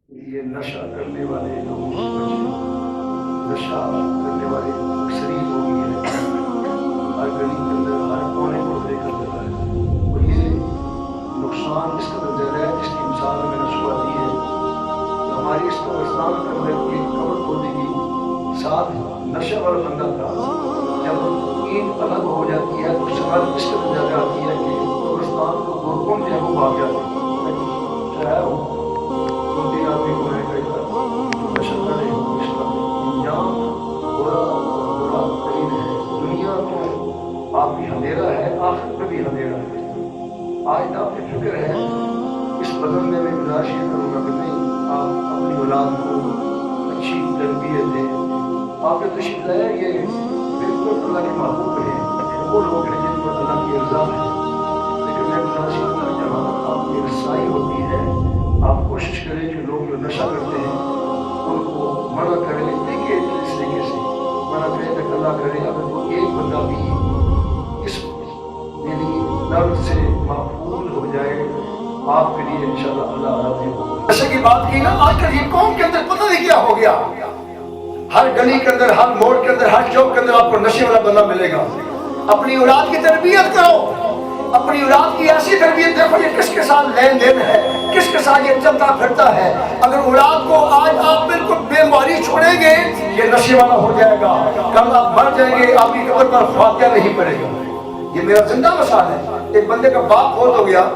یہ نشہ کرنے والے لوگ نشہ کرنے والے شریک ہو گئی ہے، ہر گلی کے اندر ہر کونے کو دیکھا جاتا ہے، اور یہ نقصان اس قدر زیادہ ہے جس کی مثال میں نے صبح دی ہے کہ ہماری اس قبرستان کے اندر ایک قبر کھودی گئی، ساتھ نشہ والا بندہ تھا۔ جب عید الگ ہو جاتی ہے تو شکل اس قدر زیادہ آتی ہے کہ قبرستان کو گورکھوں میں وہ بھاگ جاتے ہیں، چاہے وہ چھوٹی آدمی کو رہ گئی تھا جو نشہ کرے اس کا انجام برا برا ترین ہے۔ دنیا تو آپ بھی اندھیرا ہے، آخرت میں بھی اندھیرا ہے۔ آج آپ کی فکر ہے اس بدن میں گزارش یہ کروں گا کہ نہیں، آپ اپنی اولاد کو اچھی تربیت دیں۔ آپ نے تشریف لایا، یہ بالکل اللہ کے محبوب ہیں، وہ لوگ ہیں جن پر اللہ کی رضا ہے، لیکن میں گزارش کرنا جہاں آپ کی رسائی ہوتی ہے آپ کوشش کریں کہ لوگ جو نشہ کرتے ہیں ان کو منع کریں، دیکھیں اس طریقے سے منع کریں کہ اللہ کرے اگر وہ ایک بندہ بھی اس یعنی درد سے محفوظ ہو جائے آپ کے لیے انشاءاللہ اللہ راضی ہوگا۔ نشے کی بات کی نا، آج کل یہ قوم کے اندر پتہ نہیں کیا ہو گیا، ہر گلی کے اندر، ہر موڑ کے اندر، ہر چوک کے اندر آپ کو نشے والا بندہ ملے گا۔ اپنی اولاد کی تربیت کرو، اپنی اولاد کی ایسی تربیت دیکھو یہ کس کے ساتھ لین دین ہے، کس کے ساتھ یہ چلتا پھرتا ہے۔ اگر اولاد کو آج آپ بالکل بے ماری چھوڑیں گے یہ نشے والا ہو جائے گا، کل آپ مر جائیں گے آپ کی قبر پر فاتحہ نہیں پڑے گا۔ یہ میرا زندہ مثال ہے۔ ایک بندے کا باپ فوت ہو گیا،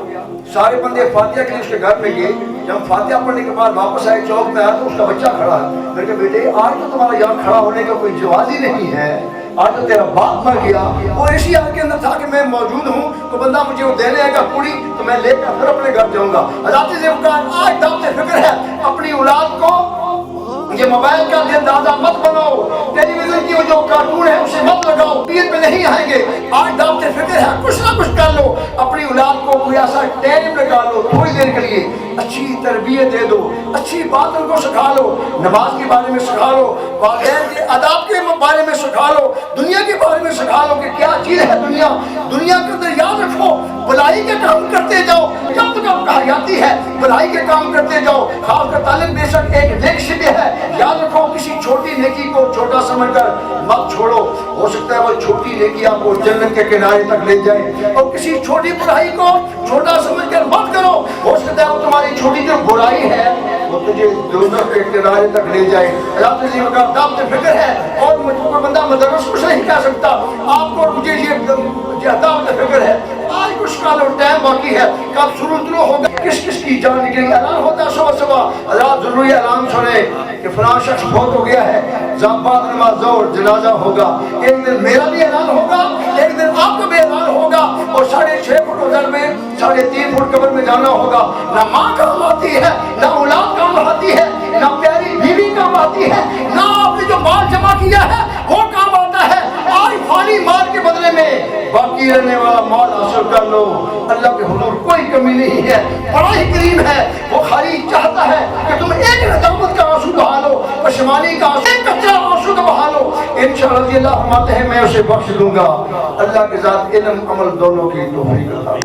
سارے بندے فاتحہ کے لیے اس کے گھر میں گئے، جب فاتحہ پڑھنے کے بعد واپس آئے چوک میں آیا تو اس کا بچہ کھڑا ہے۔ میں نے کہا بیٹے آج تو تمہارا یہاں کھڑا ہونے کا کوئی جواز ہی نہیں ہے، آج تو تیرا باپ مر گیا۔ وہ اسی حال کے اندر تھا کہ میں موجود ہوں تو بندہ مجھے وہ دینے آئے گا پوری تو میں لے کر پھر اپنے گھر جاؤں گا۔ حضرت ذوالفقار آج دعوت فکر ہے اپنی اولاد کو یہ موبائل کا اندازہ مت بناؤ، ٹیلی ویژن کی وہ جو کارٹون ہے اسے مت لگاؤ، عید میں نہیں آئیں گے۔ آج دعوت فکر ہے کچھ نہ کچھ کر لو، اپنی اولاد کو کوئی ایسا ٹائم لگا لو تھوڑی دیر کے لیے، اچھی تربیت دے دو، اچھی بات ان کو سکھا لو، نماز کے بارے میں سکھا لو، والدین کے آداب کے بارے میں سکھا لو، دنیا کے بارے میں سکھا لو کہ کیا چیز ہے دنیا۔ دنیا کے اندر یاد رکھو بھلائی کے کام کرتے جاؤ، جب تک آپ حیاتی ہے بھلائی کے کام کرتے جاؤ۔ خاص کر تعلق بے شک ایک نیک شبہ ہے، یاد رکھو کسی چھوٹی نیکی کو چھوٹا سمجھ کر مت چھوڑو، ہو سکتا ہے وہ چھوٹی نیکی آپ کو جنت کے کنارے تک لے جائے، اور کسی چھوٹی برائی کو چھوٹا سمجھ کر مت کرو، ہو سکتا ہے وہ تمہاری چھوٹی جو برائی ہے وہ تجھے دوزخ کے کنارے تک لے جائے۔ اللہ عزیز کا دعوت فکر ہے، اور مجھ کو بندہ مدرس کچھ نہیں کہہ سکتا آپ کو، مجھے یہ دعوت فکر ہے۔ آج کچھ کالو ٹائم باقی ہے، کب شروع ہوگا، کس کس کی جان نکلے، اعلان ہوتا ہے صبح صبح، حضرات ضروری اعلان سنے کہ فلاں شخص فوت ہو گیا ہے، بعد نماز ظہر جنازہ ہوگا۔ ایک دن میرا بھی اعلان ہوگا، ایک دن آپ کا بھی اعلان ہوگا، اور 6.5 فٹ ادھر میں 3.5 فٹ قبر میں جانا ہوگا۔ نہ ماں کام آتی ہے، نہ اولاد کام آتی ہے، نہ پیاری بیوی کام آتی ہے، نہ آپ نے جو مال جمع کیا ہے وہ کام آتا ہے۔ آج فانی مال کے بدلے میں باقی رہنے والا مال حاصل کر لو، اللہ کے حضور کوئی کمی نہیں ہے، بڑا ہی کریم ہے، وہ خالی چاہتا ہے کہ تم ایک ندامت کا آنسو بہا لو، پشیمانی کا ایک کچرا آنسو کا بہا لو، انشاءاللہ رضی اللہ فرماتے ہیں میں اسے بخش دوں گا۔ اللہ کے ذات علم عمل دونوں کی توفیق عطا